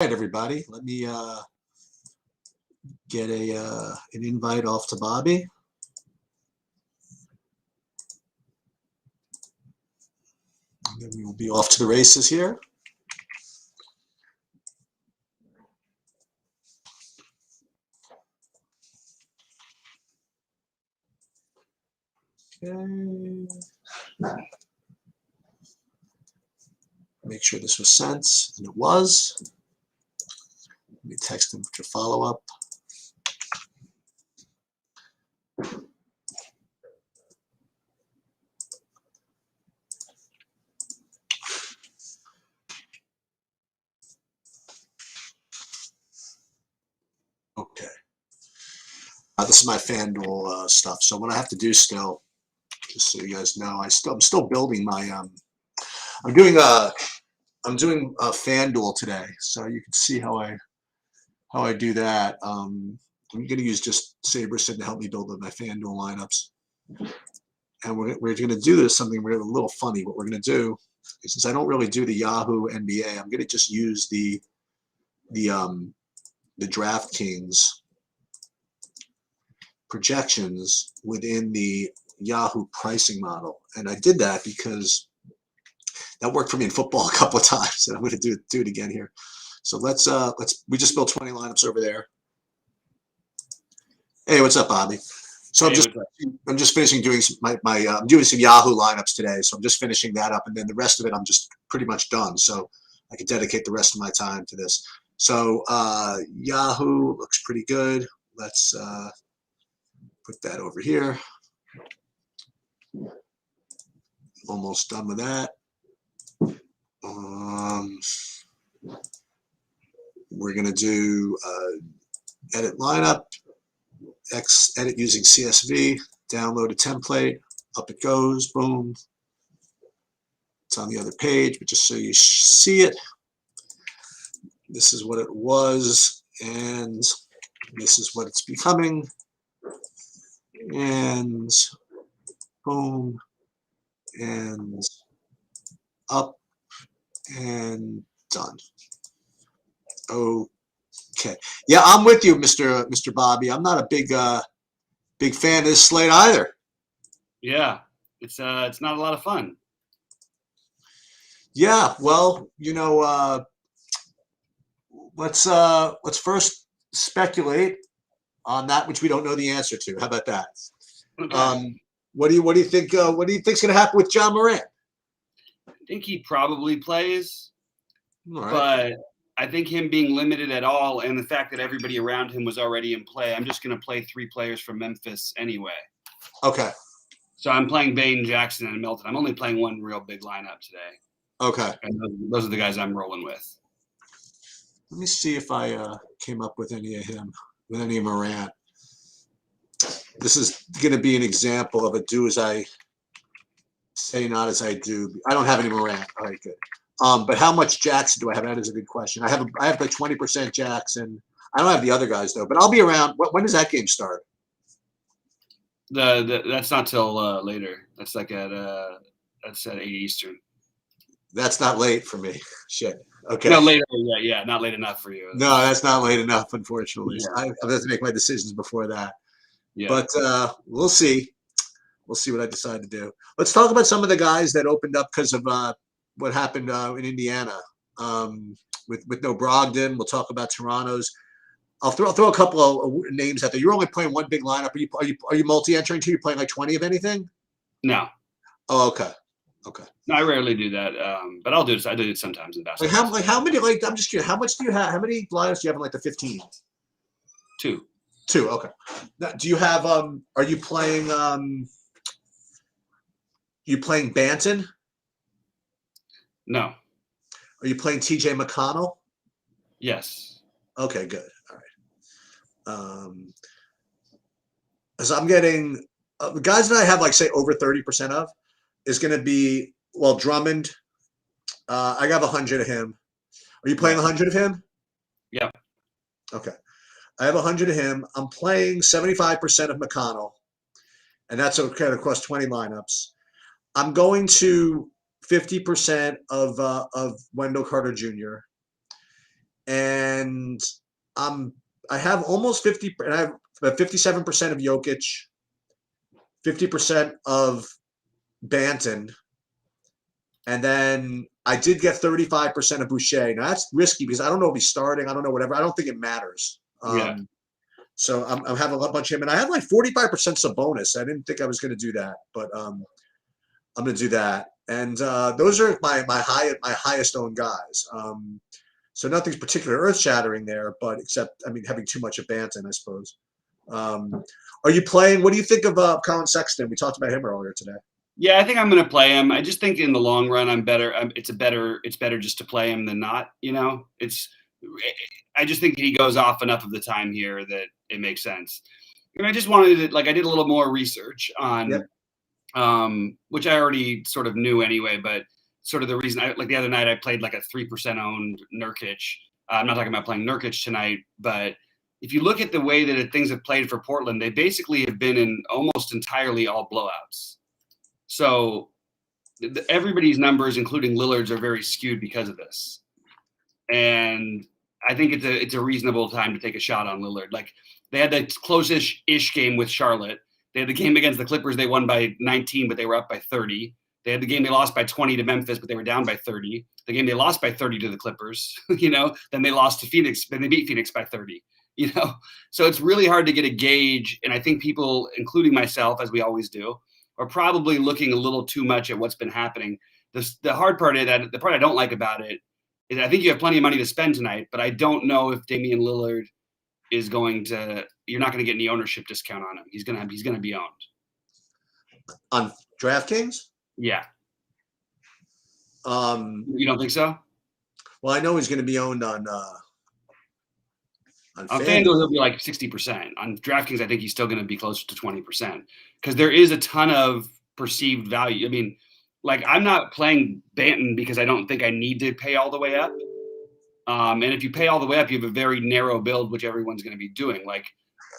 right, everybody. Let me get an invite off to Bobby. And then we will be off to the races here. Okay. Make sure this was sent, and it was. Let me text him to follow up. Okay. This is my FanDuel stuff. So what I have to do still, just so you guys know, I'm still building my I'm doing FanDuel today, so you can see how I do that. I'm going to use just Saberson to help me build my FanDuel lineups, and we're going to do this something a little funny. What we're going to do is, since I don't really do the Yahoo NBA, I'm going to just use the DraftKings projections within the Yahoo pricing model, and I did that because that worked for me in football a couple of times, and I'm going to do it again here. So we just built 20 lineups over there. Hey, what's up, Bobby? So I'm just finishing doing I'm doing some Yahoo lineups today, so I'm just finishing that up, and then the rest of it I'm just pretty much done. So I can dedicate the rest of my time to this. So Yahoo looks pretty good. Let's put that over here. Almost done with that. We're going to do edit lineup, edit using CSV, download a template, up it goes, boom. It's on the other page, but just so you see it, this is what it was, and this is what it's becoming, and boom, and up, and done. Okay. Yeah, I'm with you, Mr. Bobby. I'm not a big fan of this slate either. Yeah, it's not a lot of fun. Yeah, well, let's first speculate on that which we don't know the answer to. How about that? Okay. What do you think? What do you think's going to happen with John Moran? I think he probably plays, right. But I think him being limited at all, and the fact that everybody around him was already in play, I'm just going to play 3 players from Memphis anyway. Okay. So I'm playing Bain, Jackson, and Milton. I'm only playing one real big lineup today. Okay. And those are the guys I'm rolling with. Let me see if I came up with any of Moran. This is going to be an example of a do as I say, not as I do. I don't have any Moran. All right, good. But how much Jackson do I have? That is a good question. I have like 20% Jackson. I don't have the other guys though, but I'll be around. When does that game start? That's not till later. That's like that's at 8 Eastern. That's not late for me. Shit. Okay. No, later. Yeah, not late enough for you. No, that's not late enough, unfortunately. Yeah. I have to make my decisions before that. Yeah. But we'll see. We'll see what I decide to do. Let's talk about some of the guys that opened up because of what happened in Indiana with no Brogdon. We'll talk about Toronto's. I'll throw a couple of names out there. You're only playing one big lineup. Are you multi-entering too? You're playing like 20 of anything? No. Oh, okay. Okay. No, I rarely do that, but I'll do it. I do it sometimes in basketball. How many? Like, I'm just curious. How much do you have? How many lineups do you have in like the 15? 2. Okay. Now, do you have? Are you playing? You playing Banton? No. Are you playing TJ McConnell? Yes. Okay, good. All right. As I'm getting the guys that I have, like say over 30% of, is going to be Drummond. I got 100 of him. Are you playing 100 of him? Yeah. Okay. I have 100 of him. I'm playing 75% of McConnell, and that's okay across 20 lineups. I'm going to 50% of Wendell Carter Jr. And and I have almost 50, and I have about 57% of Jokic, 50% of Banton, and then I did get 35% of Boucher. Now that's risky because I don't know if he's starting. I don't know, whatever. I don't think it matters. Yeah. So I'm having a bunch of him, and I had like 45% Sabonis. I didn't think I was going to do that, but I'm going to do that. And those are my highest owned guys. So nothing's particularly earth shattering there, but except, I mean, having too much of Banton, I suppose. Are you playing? What do you think of Colin Sexton? We talked about him earlier today. Yeah, I think I'm going to play him. I just think in the long run, I'm better. It's better just to play him than not. You know, I just think he goes off enough of the time here that it makes sense. And I just wanted to, like, I did a little more research on, which I already sort of knew anyway, but sort of the reason, like the other night I played like a 3% owned Nurkic. I'm not talking about playing Nurkic tonight, but if you look at the way that things have played for Portland, they basically have been in almost entirely all blowouts. So everybody's numbers, including Lillard's, are very skewed because of this. And I think it's a reasonable time to take a shot on Lillard. Like, they had that close-ish game with Charlotte. They had the game against the Clippers. They won by 19, but they were up by 30. They had the game they lost by 20 to Memphis, but they were down by 30. The game they lost by 30 to the Clippers, then they lost to Phoenix, then they beat Phoenix by 30, So it's really hard to get a gauge. And I think people, including myself, as we always do, are probably looking a little too much at what's been happening. The hard part is that the part I don't like about it is I think you have plenty of money to spend tonight, but I don't know if Damian Lillard is you're not going to get any ownership discount on him. He's going to be owned. On DraftKings? Yeah. You don't think so? Well, I know he's going to be owned on FanDuel, he'll be like 60%. On DraftKings, I think he's still going to be closer to 20% because there is a ton of perceived value. I mean, like, I'm not playing Banton because I don't think I need to pay all the way up. And if you pay all the way up, you have a very narrow build, which everyone's going to be doing. Like,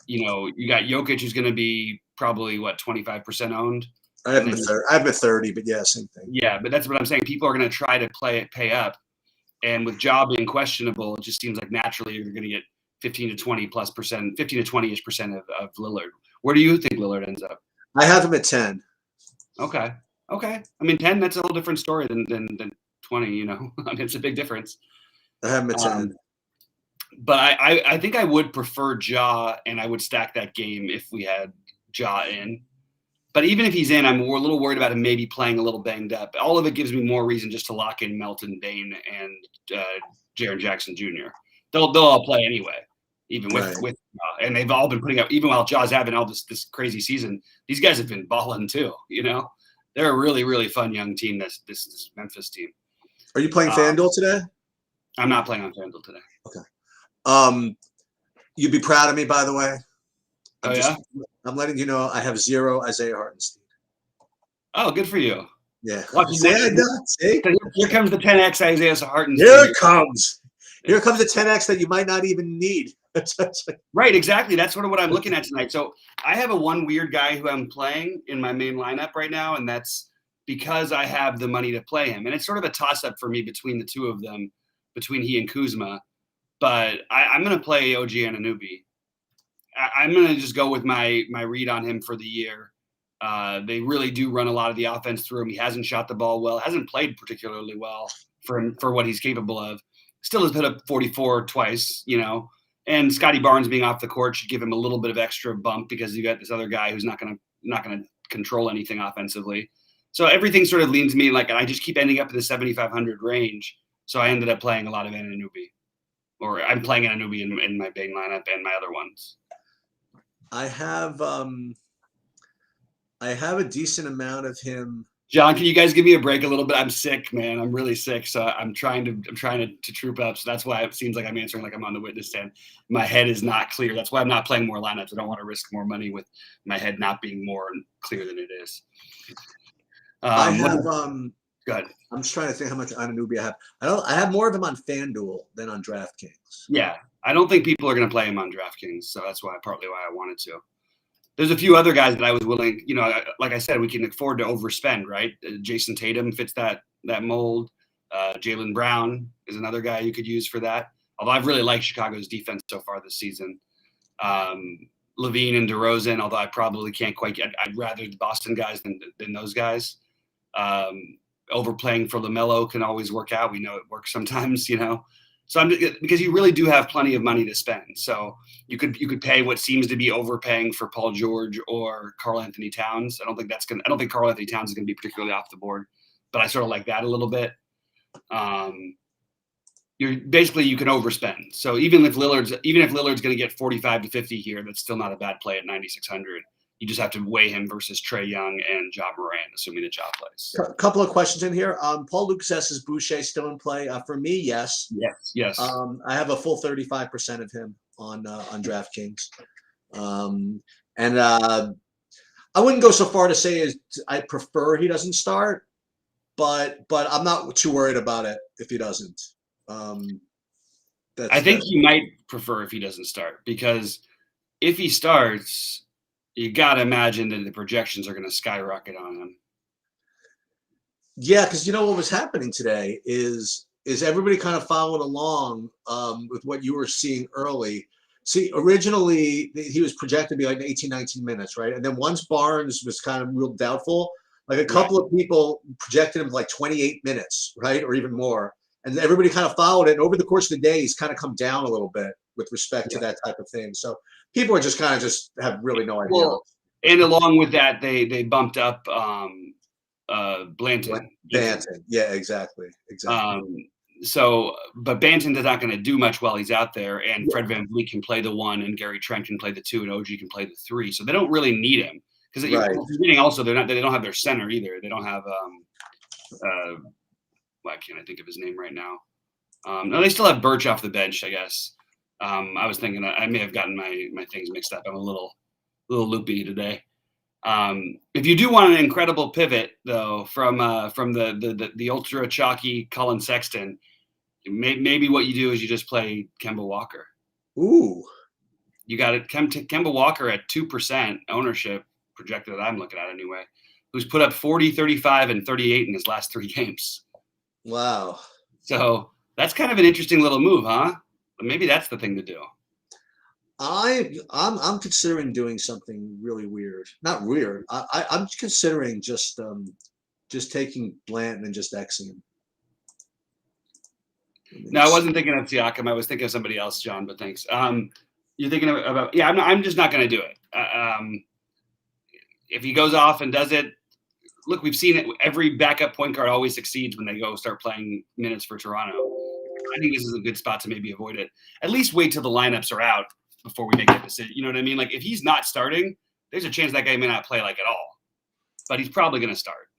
you got Jokic, who's going to be probably 25% owned. I have a 30, but yeah, same thing. Yeah, but that's what I'm saying. People are going to try to pay up, and with Ja being questionable, it just seems like naturally you're going to get 15 to 20% of Lillard. Where do you think Lillard ends up? I have him at 10. Okay. I mean, 10, that's a whole different story than 20, I mean, it's a big difference. I have him at 10. But I think I would prefer Ja, and I would stack that game if we had Ja in. But even if he's in, I'm a little worried about him maybe playing a little banged up. All of it gives me more reason just to lock in Melton, Dane, and Jaren Jackson Jr. They'll all play anyway, even with and they've all been putting up, even while Ja's having all this crazy season, these guys have been balling too, They're a really, really fun young team, this Memphis team. Are you playing FanDuel today? I'm not playing on FanDuel today. Okay. You'd be proud of me, by the way. I'm letting you know I have 0 Isaiah Hartenstein. Oh, good for you. Yeah. See? Here comes the 10x Isaiah Hartenstein. Here it comes. Here comes the 10x that you might not even need. Right, exactly. That's sort of what I'm looking at tonight. So I have one weird guy who I'm playing in my main lineup right now, and that's because I have the money to play him. And it's sort of a toss-up for me between the two of them, between he and Kuzma. But I'm going to play OG Anunoby. I'm going to just go with my read on him for the year. They really do run a lot of the offense through him. He hasn't shot the ball well, hasn't played particularly well for what he's capable of. Still has put up 44 twice, And Scotty Barnes being off the court should give him a little bit of extra bump because you got this other guy who's not going to control anything offensively. So everything sort of leans me and I just keep ending up in the 7,500 range. So I ended up playing a lot of Anunoby, or I'm playing Anunoby in my big lineup and my other ones. I have a decent amount of him. John, can you guys give me a break a little bit? I'm sick, man. I'm really sick. So I'm trying to troop up. So that's why it seems like I'm answering like I'm on the witness stand. My head is not clear. That's why I'm not playing more lineups. I don't want to risk more money with my head not being more clear than it is. I have go ahead. I'm just trying to think how much Anunoby I have. I have more of him on FanDuel than on DraftKings. Yeah. I don't think people are going to play him on DraftKings. So that's partly why I wanted to. There's a few other guys that I was willing, like I said, we can afford to overspend, right? Jason Tatum fits that mold. Jaylen Brown is another guy you could use for that. Although I've really liked Chicago's defense so far this season. Levine and DeRozan, although I probably can't quite get. I'd rather the Boston guys than those guys. Overplaying for LaMelo can always work out. We know it works sometimes, So because you really do have plenty of money to spend. So you could pay what seems to be overpaying for Paul George or Karl Anthony Towns. I don't think Karl Anthony Towns is going to be particularly off the board, but I sort of like that a little bit. You can overspend. So even if Lillard's going to get 45 to 50 here, that's still not a bad play at 9,600. You just have to weigh him versus Trae Young and Ja Moran, assuming that Ja plays. A couple of questions in here. Paul Lucas asks, is Boucher still in play? For me, yes. Yes. I have a full 35% of him on DraftKings. I wouldn't go so far to say I prefer he doesn't start, but I'm not too worried about it if he doesn't. I think you might prefer if he doesn't start, because if he starts, you got to imagine that the projections are going to skyrocket on him. Yeah, because what was happening today is everybody kind of following along with what you were seeing early. See, originally he was projected to be like 18, 19 minutes, right? And then once Barnes was kind of real doubtful, like a couple of people projected him like 28 minutes, right? Or even more. And everybody kind of followed it. And over the course of the day, he's kind of come down a little bit with respect to that type of thing. So people are just have really no idea. Well, and along with that, they bumped up Blanton. Yeah, exactly. But Banton is not going to do much while he's out there, and Fred VanVleet can play the 1, and Gary Trent can play the 2, and OG can play the 3. So they don't really need him, because also they don't have their center either. They don't have why can't I think of his name right now? No, they still have Birch off the bench, I guess. I was thinking I may have gotten my things mixed up. I'm a little loopy today. If you do want an incredible pivot, though, from the ultra chalky Colin Sexton, maybe what you do is you just play Kemba Walker. Ooh, you got it. Kemba Walker at 2% ownership projected that I'm looking at anyway, who's put up 40, 35, and 38 in his last 3 games. Wow. So that's kind of an interesting little move, huh? Maybe that's the thing to do. I'm considering doing something really weird. Not weird. I'm considering just taking Blanton and just Xing him. No, I wasn't thinking of Siakam. I was thinking of somebody else, John. But thanks. You're thinking about I'm just not going to do it. If he goes off and does it, look, we've seen it. Every backup point guard always succeeds when they go start playing minutes for Toronto. I think this is a good spot to maybe avoid it. At least wait till the lineups are out before we make that decision. You know what I mean? Like, if he's not starting, there's a chance that guy may not play at all. But he's probably going to start.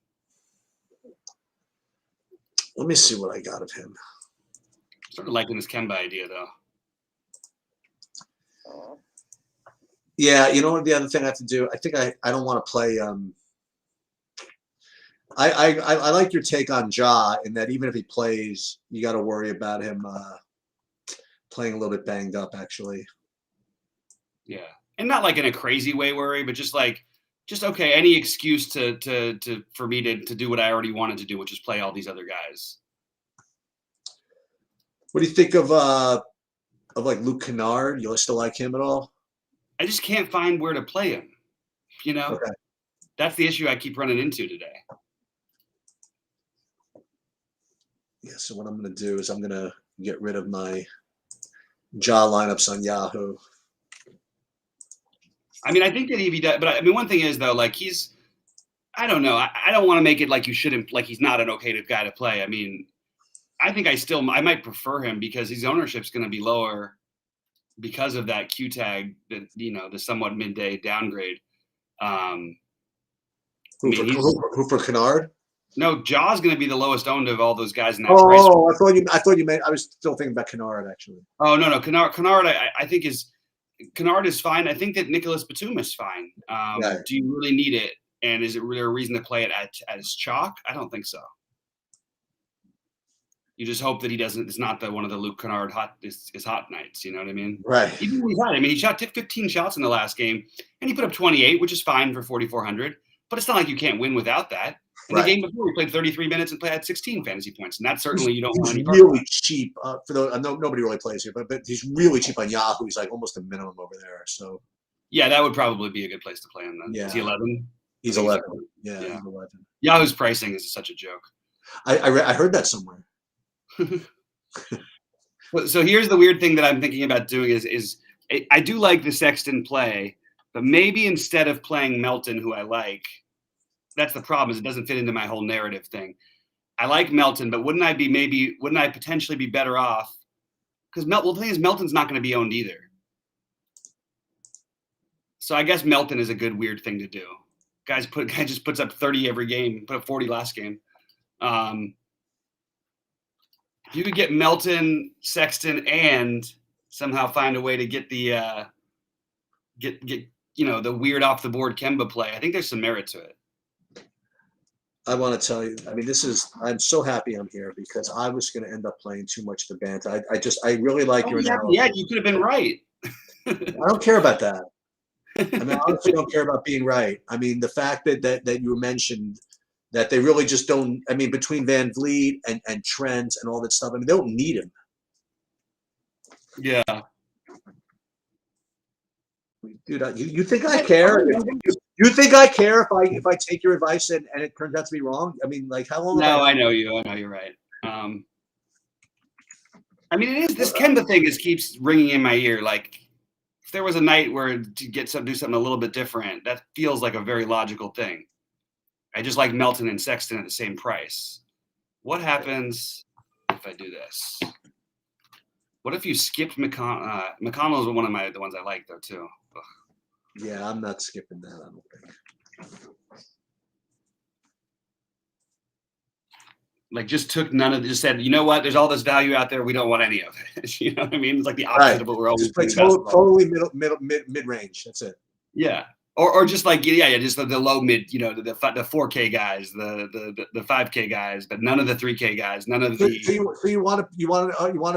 Let me see what I got of him. Sort of liking this Kemba idea, though. Yeah, you know what the other thing I have to do? I think I don't want to play I like your take on Ja, in that even if he plays, you got to worry about him playing a little bit banged up, actually. Yeah, and not like in a crazy way worry, but just okay, any excuse for me to do what I already wanted to do, which is play all these other guys. What do you think of like Luke Kennard? You still like him at all? I just can't find where to play him. Okay. That's the issue I keep running into today. Yeah, so what I'm going to do is I'm going to get rid of my Ja lineups on Yahoo. I mean, I think that if he does, but I mean, one thing is, though, like I don't know. I don't want to make it like you shouldn't, like he's not an okay guy to play. I mean, I think I might prefer him because his ownership's going to be lower because of that Q tag, that, the somewhat midday downgrade. Who for Kennard? No, Ja's going to be the lowest owned of all those guys in that price. Oh, I thought you meant. I was still thinking about Kennard, actually. Oh no, Kennard. I think Kennard is fine. I think that Nicholas Batum is fine. Do you really need it? And is it really a reason to play it as chalk? I don't think so. You just hope that he doesn't. It's not one of the Luke Kennard hot nights. You know what I mean? Right. Even when he's hot. I mean, he shot 15 shots in the last game, and he put up 28, which is fine for 4,400. But it's not like you can't win without that. And the game before, we played 33 minutes and had 16 fantasy points, and that certainly you don't want any. He's really cheap for the. Nobody really plays here, but he's really cheap on Yahoo. He's like almost a minimum over there. So yeah, that would probably be a good place to play him then. Yeah. Is he 11? He's 11. Yeah, he's 11. Yahoo's pricing is such a joke. I heard that somewhere. So here's the weird thing that I'm thinking about doing is I do like the Sexton play, but maybe instead of playing Melton, who I like, that's the problem, is it doesn't fit into my whole narrative thing. I like Melton, but wouldn't I potentially be better off? Because the thing is, Melton's not going to be owned either. So I guess Melton is a good weird thing to do. Guy just puts up 30 every game, put up 40 last game. If you could get Melton, Sexton, and somehow find a way to get the the weird off the board Kemba play, I think there's some merit to it. I want to tell you, I mean, I'm so happy I'm here because I was going to end up playing too much the band. I really like your analogy. Yeah, you could have been right. I don't care about that. I mean, I honestly don't care about being right. I mean, the fact that you mentioned that they really just don't, I mean, between Van Vliet and Trent and all that stuff, I mean, they don't need him. Yeah. Dude, you think I care? You think I care if I take your advice and it turns out to be wrong? I mean, like, how long? No, I know you. I know you're right. I mean, it is this Kemba thing keeps ringing in my ear. Like, if there was a night where to do something a little bit different, that feels like a very logical thing. I just like Melton and Sexton at the same price. What happens if I do this? What if you skipped McConnell? McConnell is one of the ones I like though too. Ugh. Yeah, I'm not skipping that. I don't think. Like, just took none of. Just said, you know what? There's all this value out there. We don't want any of it. You know what I mean? It's like the opposite of what we're always just totally mid range. That's it. Yeah. Or just like just the low mid, the 4K guys, the 5K guys, but none of the 3K guys, none of the. So you want to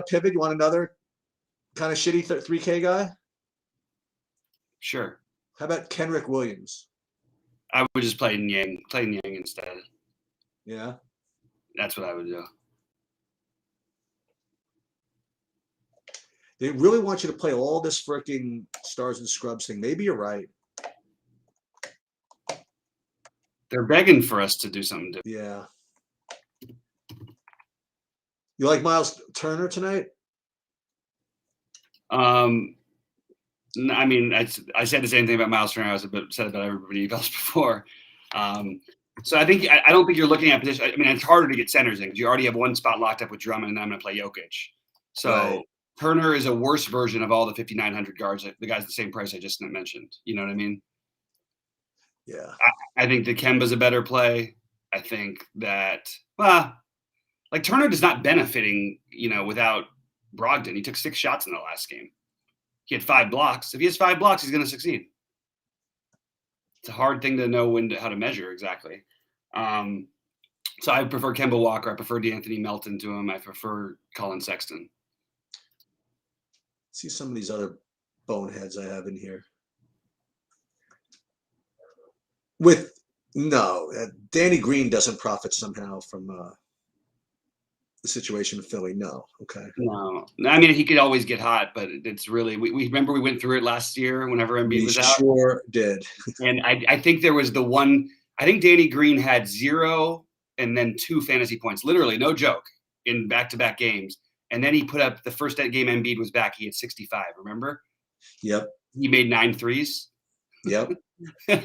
pivot? You want another kind of shitty 3K guy? Sure. How about Kenrick Williams? I would just play Yang instead. Yeah. That's what I would do. They really want you to play all this freaking stars and scrubs thing. Maybe you're right. They're begging for us to do something different. Yeah. You like Miles Turner tonight? I mean, I said the same thing about Miles Turner. I said about everybody else before. So I don't think you're looking at position. I mean, it's harder to get centers in because you already have one spot locked up with Drummond, and then I'm going to play Jokic. So right. Turner is a worse version of all the 5,900 guards. The guy's the same price I just mentioned. You know what I mean? Yeah. I think the Kemba's a better play. I think that, like Turner is not benefiting, without Brogdon. He took 6 shots in the last game. He had 5 blocks. If he has 5 blocks, he's going to succeed. It's a hard thing to know how to measure exactly. So I prefer Kemba Walker. I prefer D'Anthony Melton to him. I prefer Colin Sexton. See some of these other boneheads I have in here. Danny Green doesn't profit somehow from the situation with Philly. No. Okay. No. I mean, he could always get hot, but it's really, we remember we went through it last year whenever Embiid was out. Sure did. And I think there was I think Danny Green had 0 and then 2 fantasy points, literally, no joke, in back-to-back games. And then he put up the first game Embiid was back, he had 65, remember? Yep. He made 9 threes. Yep. It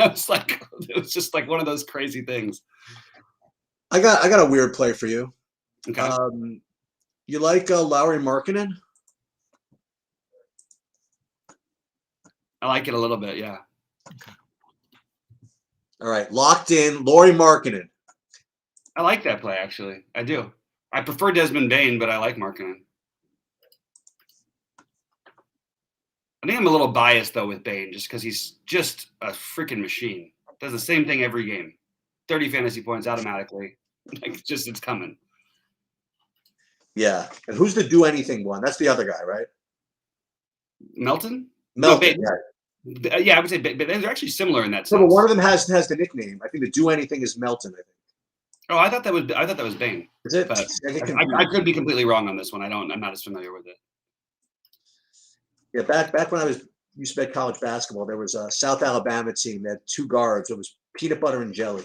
was just like one of those crazy things. I got a weird play for you. Okay. You like Lauri Markkanen? I like it a little bit, yeah. Okay. All right, locked in, Lauri Markkanen. I like that play, actually. I do. I prefer Desmond Bane, but I like Markkanen. I think I'm a little biased, though, with Bane, just because he's just a freaking machine. Does the same thing every game. 30 fantasy points automatically. It's coming. Yeah. And who's the do anything one? That's the other guy, right? Melton? Melton, no, yeah, I would say, but they're actually similar in that sense. No, but one of them has the nickname. I think the do anything is Melton, I think. Oh, I thought that was Bane. Is it? But I get I confused. could be completely wrong on this one. I'm not as familiar with it. Yeah, back when I used to play college basketball, there was a South Alabama team that had two guards. It was peanut butter and jelly.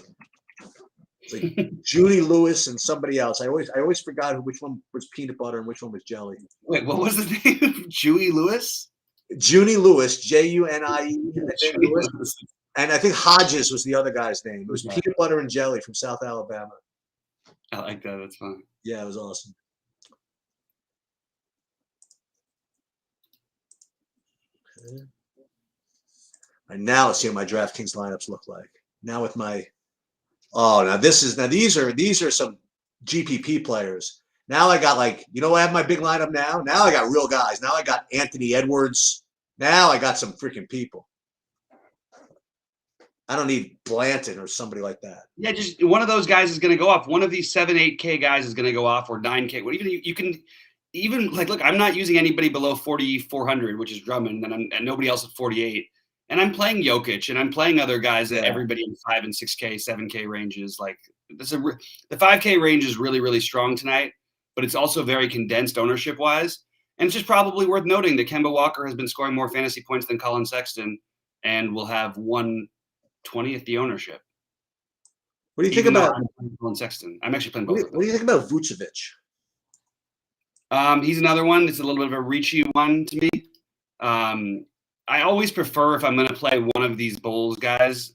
It's like Judy Lewis and somebody else. I always forgot which one was peanut butter and which one was jelly. Wait, what was the name? Julie Lewis? Junie Lewis, Junie, Julie Lewis. Lewis. And I think Hodges was the other guy's name. It was Yeah. peanut butter and jelly from South Alabama. I like that. That's fun. Yeah, it was awesome. Okay. And now let's see what my DraftKings lineups look like. Now with my these are some GPP players. Now I got I have my big lineup now. Now I got real guys. Now I got Anthony Edwards. Now I got some freaking people. I don't need Blanton or somebody like that. Yeah, just one of those guys is going to go off. One of these 7-8K guys is going to go off, or 9K. Well, you can look. I'm not using anybody below 4,400, which is Drummond, and nobody else at 48. And I'm playing Jokic, and I'm playing other guys that everybody in 5 and 6K, 7K ranges. Like the 5K range is really, really strong tonight, but it's also very condensed ownership wise. And it's just probably worth noting that Kemba Walker has been scoring more fantasy points than Colin Sexton, and will have 1/20th the ownership. What do you think about Colin Sexton? I'm actually playing both. What do you think about Vucevic? He's another one. It's a little bit of a reachy one to me. I always prefer, if I'm going to play one of these Bulls guys,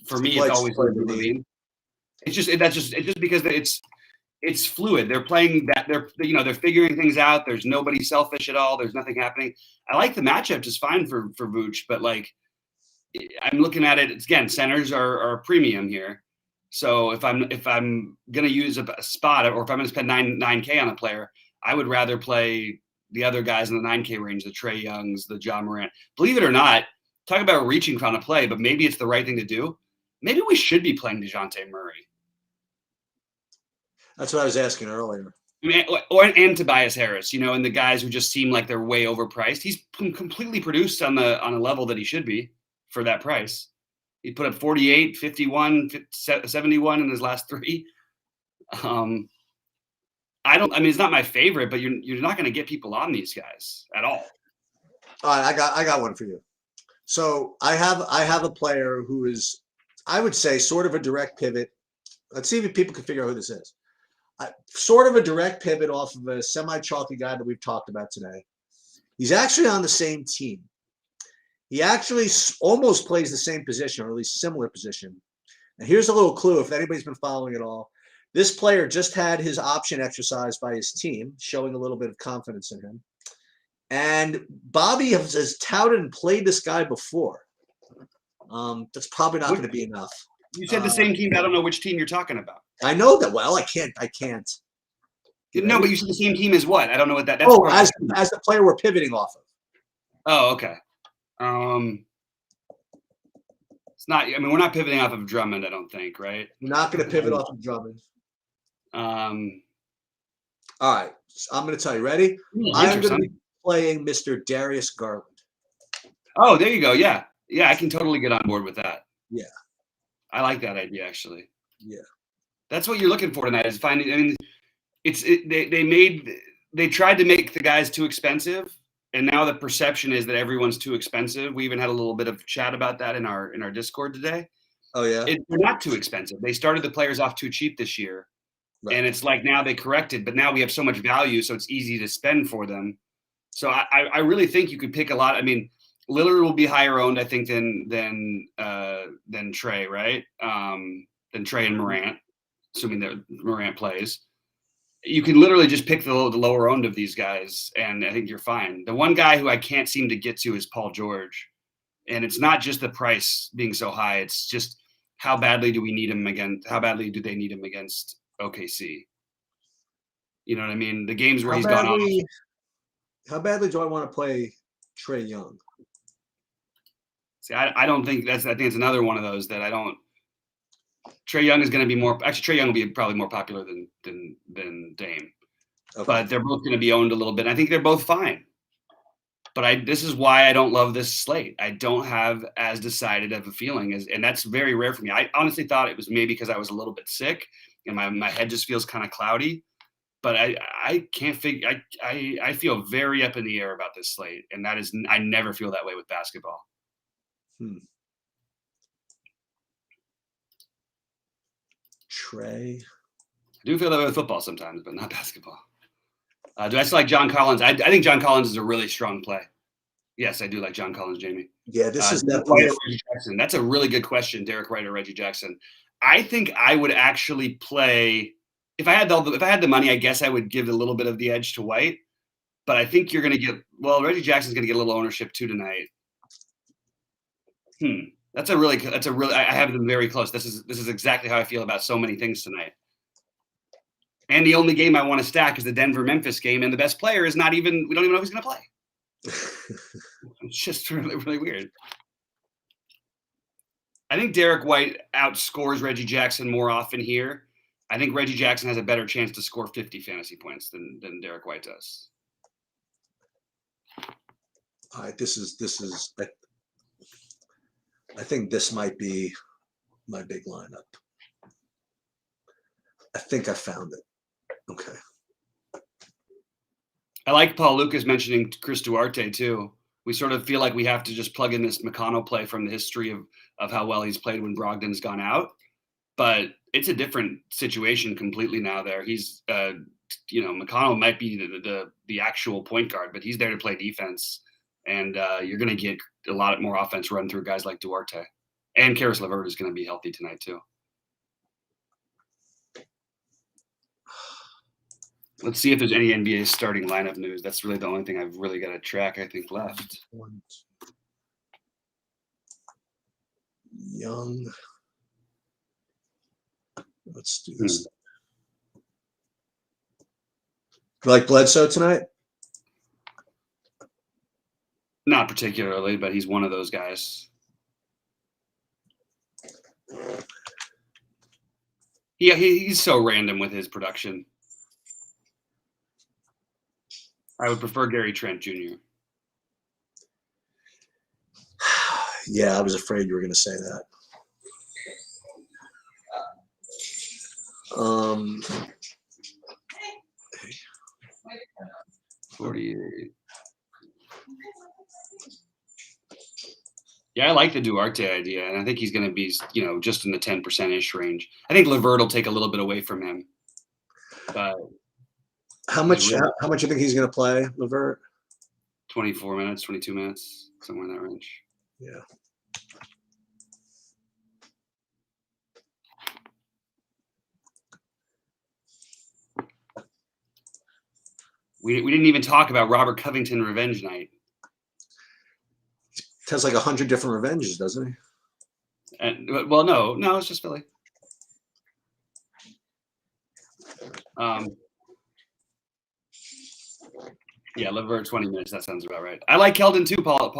for me, it's always Levine. It's just because it's fluid. They're playing that they're figuring things out. There's nobody selfish at all. There's nothing happening. I like the matchup just fine for Vooch, but I'm looking at it again. Centers are a premium here. So if I'm going to use a spot, or if I'm going to spend 9K on a player, I would rather play the other guys in the 9K range, the Trae Youngs, the Ja Morant. Believe it or not, talk about reaching on a play, but maybe it's the right thing to do. Maybe we should be playing DeJounte Murray. That's what I was asking earlier. And Tobias Harris, and the guys who just seem like they're way overpriced. He's completely produced on a level that he should be for that price. He put up 48, 51, 71 in his last 3. It's not my favorite, but you're not going to get people on these guys at all. All right, I got one for you. So I have a player who is, I would say, sort of a direct pivot. Let's see if people can figure out who this is. Sort of a direct pivot off of a semi-chalky guy that we've talked about today. He's actually on the same team. He actually almost plays the same position, or at least similar position. And here's a little clue if anybody's been following it all. This player just had his option exercised by his team, showing a little bit of confidence in him. And Bobby has touted and played this guy before. That's probably not going to be enough. You said the same team. I don't know which team you're talking about. I know that well. I can't. No, but you said the same team as what? I don't know what that's. Oh, as the player we're pivoting off of. Oh, okay. It's not. We're not pivoting off of Drummond. I don't think. Right. We're not going to pivot off of Drummond. All right. I'm going to tell you. Ready? I'm going to be playing Mr. Darius Garland. Oh, there you go. Yeah. I can totally get on board with that. Yeah. I like that idea, actually. Yeah. That's what you're looking for tonight, is finding. They tried to make the guys too expensive, and now the perception is that everyone's too expensive. We even had a little bit of chat about that in our Discord today. Oh yeah. They're not too expensive. They started the players off too cheap this year. Right. And it's like now they corrected, but now we have so much value, so it's easy to spend for them. So I really think you could pick a lot. Lillard will be higher owned, I think, than Trae, right? Than Trae and Morant, assuming that Morant plays. You can literally just pick the lower owned of these guys, and I think you're fine. The one guy who I can't seem to get to is Paul George, and it's not just the price being so high; it's just how badly do we need him against? How badly do they need him against OKC? You know what I mean? The games where he's gone off. How badly do I want to play Trae Young? See, I don't think I think it's another one of those that I don't. Trae Young is going to be more. Actually, Trae Young will be probably more popular than Dame, okay. But they're both going to be owned a little bit. I think they're both fine. But this is why I don't love this slate. I don't have as decided of a feeling and that's very rare for me. I honestly thought it was maybe because I was a little bit sick and my head just feels kind of cloudy. But I can't figure. I feel very up in the air about this slate, and that is I never feel that way with basketball. Trey. I do feel that way with football sometimes, but not basketball. Do I still like John Collins? I think John Collins is a really strong play. Yes, I do like John Collins, Jamie. Yeah, this is Derek White or Reggie Jackson. That's a really good question, Derek White or Reggie Jackson. I think I would actually play if I had the money. I guess I would give a little bit of the edge to White, but I think you're going to get Reggie Jackson's going to get a little ownership too tonight. That's a really. I have them very close. This is exactly how I feel about so many things tonight. And the only game I want to stack is the Denver-Memphis game, and the best player is not even. We don't even know who's going to play. It's just really, really weird. I think Derek White outscores Reggie Jackson more often here. I think Reggie Jackson has a better chance to score 50 fantasy points than Derek White does. All right, this is. I think this might be my big lineup. I think I found it. Okay. I like Paul Lucas mentioning Chris Duarte too. We sort of feel like we have to just plug in this McConnell play from the history of how well he's played when Brogdon's gone out. But it's a different situation completely now there. He's, McConnell might be the actual point guard, but he's there to play defense. And you're going to get a lot more offense run through guys like Duarte. And Karis LeVert is going to be healthy tonight too. Let's see if there's any NBA starting lineup news. That's really the only thing I've really got to track, I think, left. Young. Let's do this. You like Bledsoe tonight? Not particularly, but he's one of those guys. Yeah, he's so random with his production. I would prefer Gary Trent Jr. Yeah, I was afraid you were going to say that. 48. Yeah, I like the Duarte idea, and I think he's going to be, just in the 10%-ish range. I think LeVert will take a little bit away from him. But how much you think he's going to play, LeVert? 24 minutes, 22 minutes, somewhere in that range. Yeah. We didn't even talk about Robert Covington Revenge Night. He has like 100 different revenges, doesn't he? And no, it's just Philly. Yeah, LeVert 20 minutes. That sounds about right. I like Keldon too, Paul.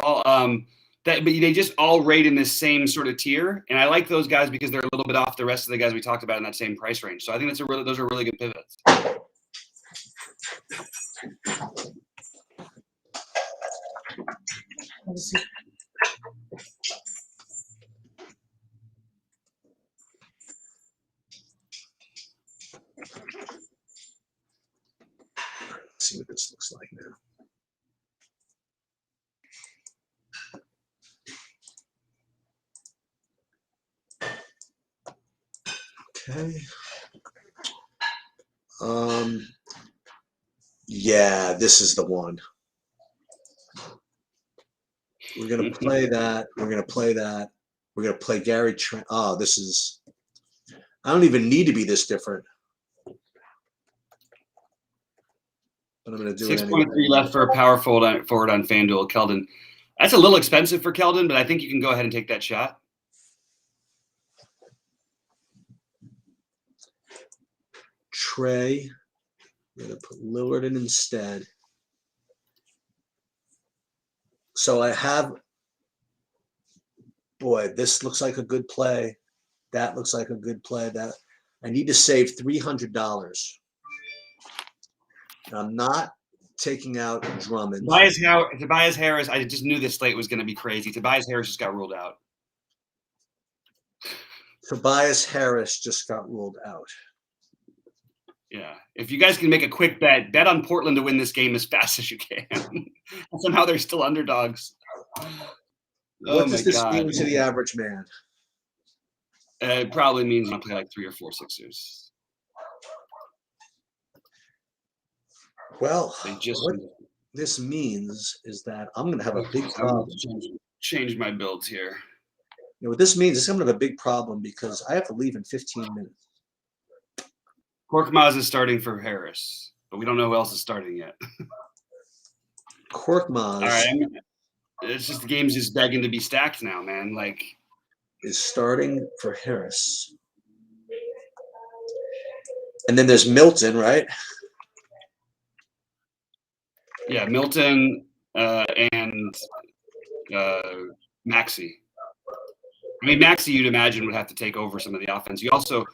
But they just all rate in this same sort of tier, and I like those guys because they're a little bit off the rest of the guys we talked about in that same price range. So I think those are really good pivots. Let's see what this looks like now. Okay. Yeah, this is the one. We're gonna play that. We're gonna play that. We're gonna play Gary Trent. Oh, this is. I don't even need to be this different. But I'm gonna do 6.3 left for a power forward on FanDuel. Keldon. That's a little expensive for Keldon, but I think you can go ahead and take that shot. Trey. We're going to put Lillard in instead. So I have, boy, this looks like a good play. That looks like a good play. That I need to save $300. And I'm not taking out Drummond. Tobias Harris. I just knew this slate was going to be crazy. Tobias Harris just got ruled out. Tobias Harris just got ruled out. Yeah. If you guys can make a quick bet on Portland to win this game as fast as you can. Somehow they're still underdogs. What does this mean to the average man? It probably means you play like 3 or 4 Sixers. Well, what this means is that I'm going to have a big problem. Change my builds here. You know, what this means is I'm going to have a big problem because I have to leave in 15 minutes. Korkmaz is starting for Harris, but we don't know who else is starting yet. Korkmaz. All right. It's just the game's just begging to be stacked now, man. Like, is starting for Harris. And then there's Milton, right? Yeah, Milton and Maxey. I mean, Maxey, you'd imagine, would have to take over some of the offense. You also,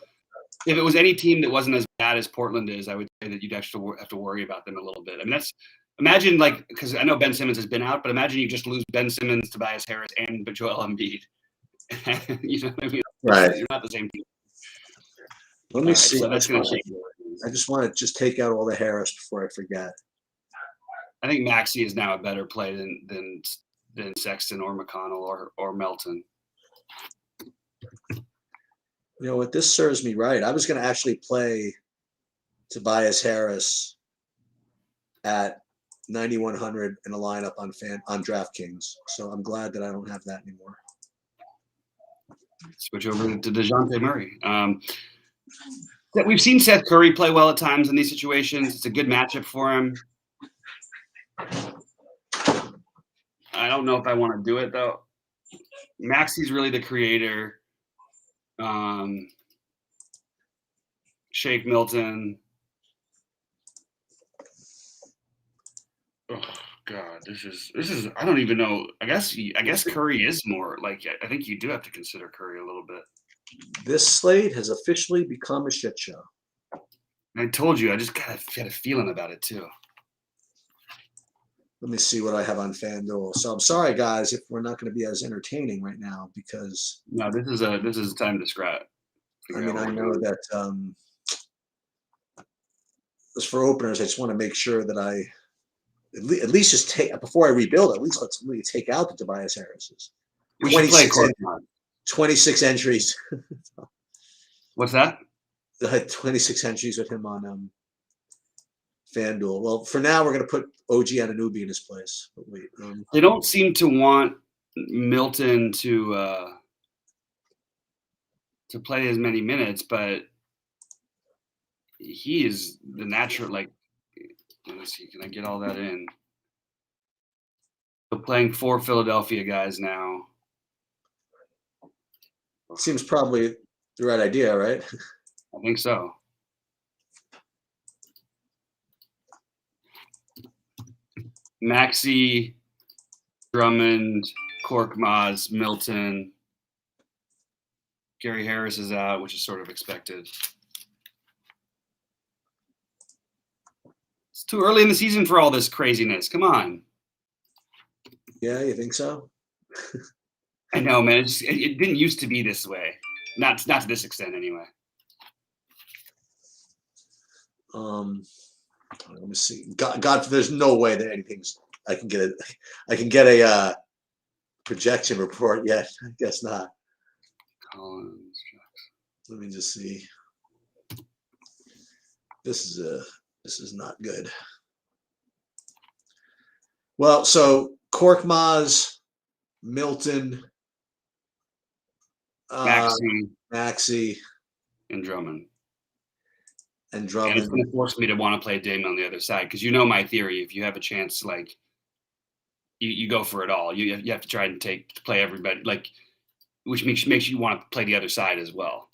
if it was any team that wasn't as bad as Portland is, I would say that you'd actually have to worry about them a little bit. I mean, imagine, like, because I know Ben Simmons has been out, but imagine you just lose Ben Simmons, Tobias Harris, and Joel Embiid. You know what I mean? Right. You're not the same team. Let me see. So that's going to change. I just want to just take out all the Harris before I forget. I think Maxey is now a better play than Sexton or McConnell or Melton. You know what? This serves me right. I was going to actually play Tobias Harris at 9,100 in a lineup on DraftKings. So I'm glad that I don't have that anymore. Switch over to DeJounte Murray. We've seen Seth Curry play well at times in these situations. It's a good matchup for him. I don't know if I want to do it, though. Maxey's really the creator. Shake Milton. Oh God, this is. I don't even know. I guess Curry is more like. I think you do have to consider Curry a little bit. This slate has officially become a shit show. I told you. I just had a feeling about it too. Let me see what I have on FanDuel. So I'm sorry, guys, if we're not going to be as entertaining right now because no, this is a time to scrap. I mean, I know that as for openers, I just want to make sure that I at least just take before I rebuild. At least let's really take out the Tobias Harris's. We should play 26 entries. What's that? I had 26 entries with him on FanDuel. Well, for now, we're going to put OG Anunoby in his place. But wait, they don't seem to want Milton to play as many minutes, but he is the natural. Like, let me see, can I get all that in? So playing 4 Philadelphia guys now. Seems probably the right idea, right? I think so. Maxey, Drummond, Korkmaz, Milton. Gary Harris is out, which is sort of expected. It's too early in the season for all this craziness. Come on. Yeah, you think so? I know, man. It didn't used to be this way. Not to this extent, anyway. Let me see. God, there's no way that anything's. I can get a projection report yet. I guess not. Colin Sexton. Let me just see. This is not good. Well, so Korkmaz, Milton, Maxey, and Drummond. And it's going to force me to want to play Dame on the other side because you know my theory. If you have a chance, like you go for it all. You have to try and play everybody, like which makes you want to play the other side as well.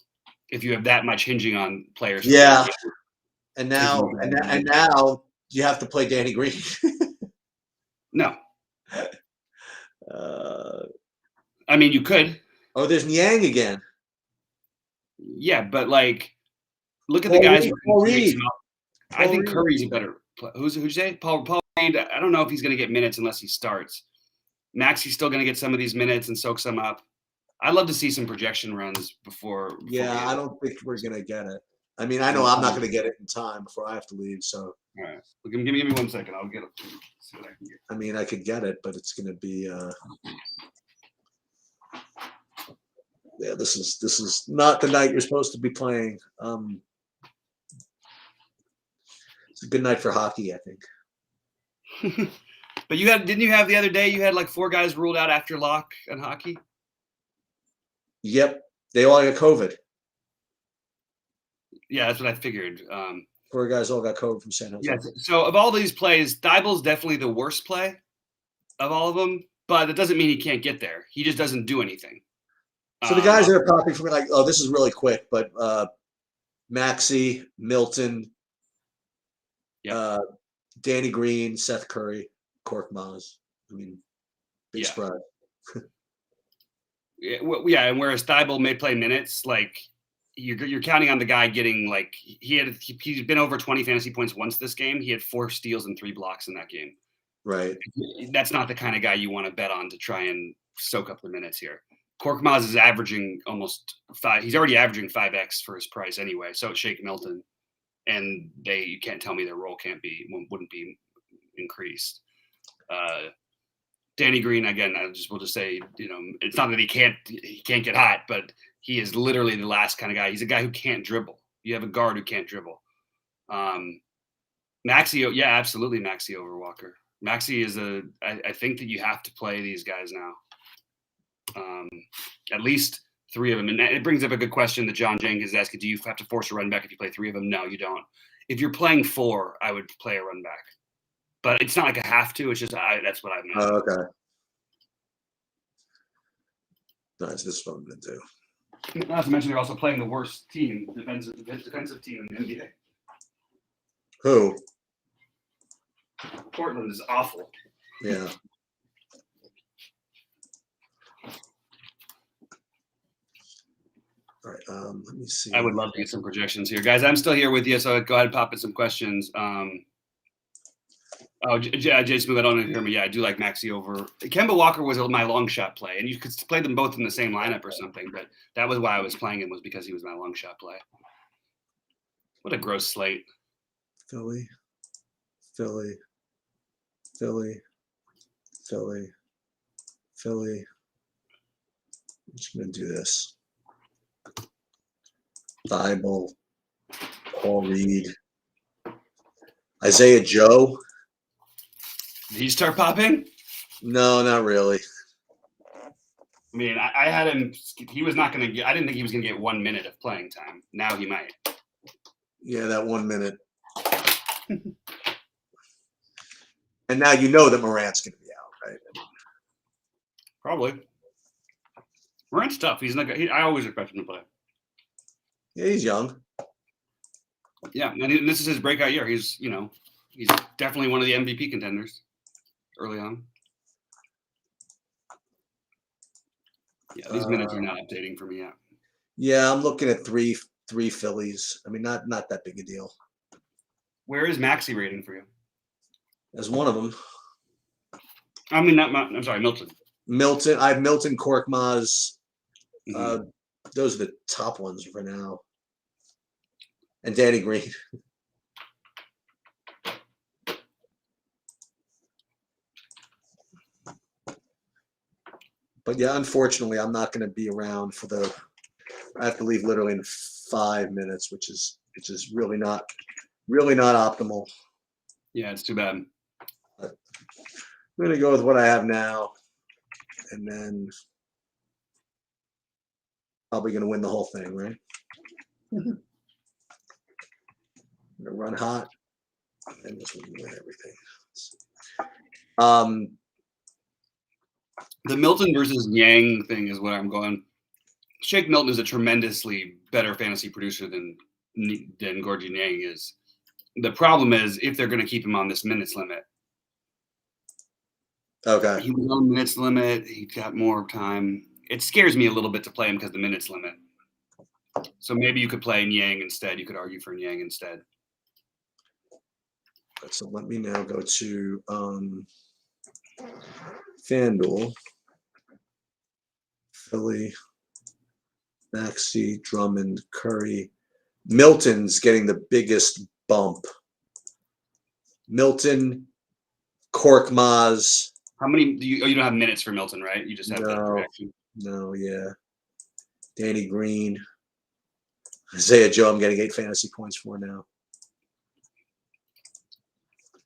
If you have that much hinging on players, yeah. And now you have to play Danny Green. No. I mean, you could. Oh, there's Niang again. Yeah, but like. Look at the guys. Paul Reed. I think Curry's a better. Who'd you say? Paul I don't know if he's going to get minutes unless he starts. Maxi's still going to get some of these minutes and soak some up. I'd love to see some projection runs before Yeah, I don't think we're gonna get it. I mean, I know I'm not gonna get it in time before I have to leave. So, all right. Well, give me 1 second. I'll get it. See what I can get. I mean, I could get it, but it's gonna be. Yeah, this is not the night you're supposed to be playing. It's a good night for hockey, I think. But didn't you have the other day? You had like 4 guys ruled out after lock in hockey. Yep, they all got COVID. Yeah, that's what I figured. 4 guys all got COVID from San Jose. Yeah. So of all these plays, Thibault's definitely the worst play of all of them. But that doesn't mean he can't get there. He just doesn't do anything. So the guys that are popping for me, like, oh, this is really quick, but Maxey, Milton, Danny Green, Seth Curry, Korkmaz. I mean, big spread. Yeah, and whereas Thibault may play minutes, like you're counting on the guy getting like he's been over 20 fantasy points once this game. He had 4 steals and 3 blocks in that game. Right. That's not the kind of guy you want to bet on to try and soak up the minutes here. Korkmaz is averaging almost 5. He's already averaging 5x for his price anyway. So it's Shake Milton, and you can't tell me their role wouldn't be increased. Danny Green, again, we'll just say, it's not that he can't get hot, but he is literally the last kind of guy. He's a guy who can't dribble. You have a guard who can't dribble. Maxey, yeah, absolutely Maxey over Walker. Maxey is I think that you have to play these guys now. At least 3 of them. And it brings up a good question that John Jenkins is asking. Do you have to force a run back if you play 3 of them? No, you don't. If you're playing 4, I would play a run back. But it's not like I have to. It's just that's what I meant. Oh, okay. Nice. This is what I'm going to do. Not to mention they're also playing the worst team, defensive team in the NBA. Who? Portland is awful. Yeah. All right. Let me see. I would love to get some projections here, guys. I'm still here with you, so go ahead and pop in some questions. Jay Smooth, I don't know if you hear me. Yeah, I do like Maxey over. Kemba Walker was my long shot play, and you could play them both in the same lineup or something, but that was why I was playing him, was because he was my long shot play. What a gross slate. Philly. I'm just going to do this. Thibault, Paul Reed, Isaiah Joe. Did he start popping? No, not really. I mean, I had him. He was not going to get. I didn't think he was going to get 1 minute of playing time. Now he might. Yeah, that 1 minute. And now you know that Moran's going to be out, right? Probably. Moran's tough. He's not. I always expect him to play. Yeah, he's young. Yeah, and this is his breakout year. He's definitely one of the MVP contenders early on. Yeah, these minutes are not updating for me yet. Yeah, I'm looking at three Phillies. I mean, not that big a deal. Where is Maxey rating for you? As one of them. I mean, I'm sorry, Milton. Milton. I have Milton, Korkmaz. Mm-hmm. Those are the top ones for now. And Danny Green. But yeah, unfortunately, I'm not going to be around for I have to leave literally in 5 minutes, which is really not optimal. Yeah, it's too bad. But I'm going to go with what I have now, and then probably going to win the whole thing, right? I'm going to run hot, and this will win everything. The Milton versus Yang thing is where I'm going. Shake Milton is a tremendously better fantasy producer than Gorgie Yang is. The problem is if they're going to keep him on this minutes limit. Okay. He was on minutes limit. He got more time. It scares me a little bit to play him because the minutes limit. So maybe you could play Yang instead. You could argue for Yang instead. So let me now go to FanDuel, Philly, Maxey, Drummond, Curry. Milton's getting the biggest bump. Milton, Korkmaz. How many do you? Oh, you don't have minutes for Milton, right? You just have the No, projection. no, yeah. Danny Green, Isaiah Joe. I'm getting 8 fantasy points for now.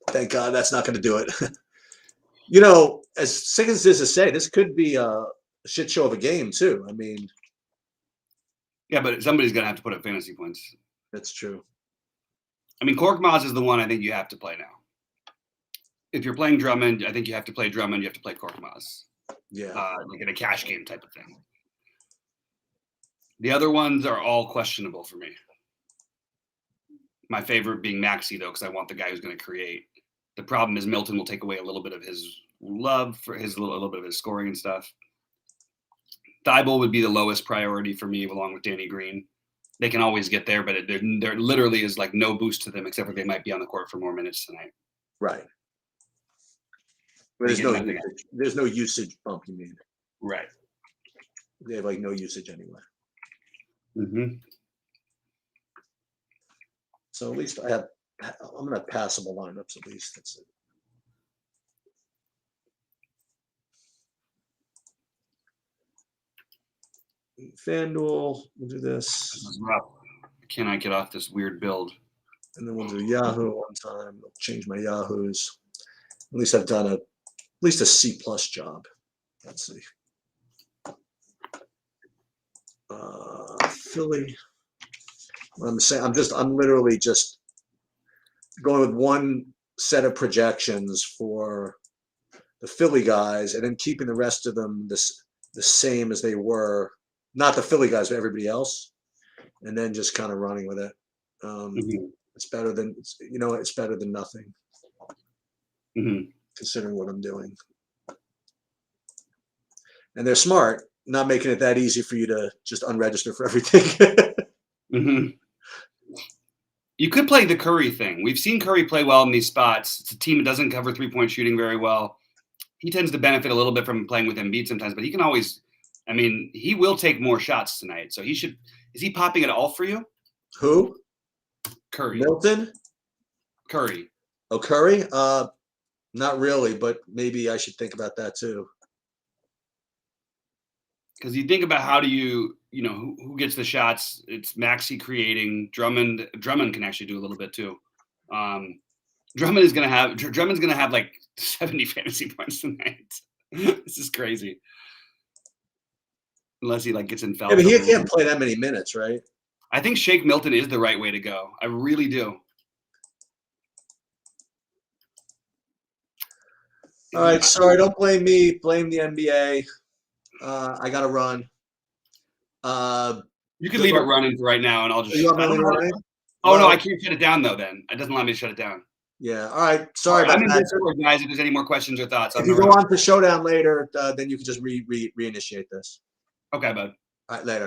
Thank God that's not going to do it. You know, as sick as this is to say, this could be a shit show of a game too. I mean, Yeah, but somebody's gonna have to put up fantasy points. that's true. I mean, Korkmaz is the one I think you have to play now. If you're playing Drummond, I think you have to play Drummond. You have to play Korkmaz, Yeah. like in a cash game type of thing. The other ones are all questionable for me. My favorite being Maxey, though, because I want the guy who's going to create. The problem is Milton will take away a little bit of his love for his a little bit of his scoring and stuff. Thibault would be the lowest priority for me, along with Danny Green. They can always get there, but there literally is like no boost to them, except for they might be on the court for more minutes tonight. Right. There's no usage bump, you mean? Right. They have like no usage anyway. Mm-hmm. So at least I'm gonna have passable lineups at least. That's it. FanDuel, we'll do this. This is rough. Can I get off this weird build? And then we'll do Yahoo one time. I'll change my Yahoos. At least I've done at least a C+ job. Let's see. Philly. I'm literally just going with one set of projections for the Philly guys, and then keeping the rest of them the same as they were. Not the Philly guys, but everybody else, and then just kind of running with it. It's better than it's better than nothing, considering what I'm doing. And they're smart, not making it that easy for you to just unregister for everything. You could play the Curry thing. We've seen Curry play well in these spots. It's a team that doesn't cover 3-point shooting very well. He tends to benefit a little bit from playing with Embiid sometimes, but he can always. I mean, he will take more shots tonight, so he should. Is he popping at all for you? Who? Curry. Milton? Curry. Oh, Curry? Not really, but maybe I should think about that too. Because you think about how do you know, who gets the shots? It's Maxey creating. Drummond can actually do a little bit too. Drummond's gonna have like 70 fantasy points tonight. This is crazy. Unless he like gets in foul. Yeah, but he can't play that many minutes, right? I think Shake Milton is the right way to go. I really do. All right, sorry, don't blame me. Blame the NBA. I got to run. You can leave it running for right now, and I'll just. You want me to run? Oh no, I can't shut it down though. Then it doesn't allow me to shut it down. Yeah. All right. Sorry about I'm in that. Discord, guys. If there's any more questions or thoughts, if you go on to Showdown later, then you can just reinitiate this. Okay, bud. All right, later.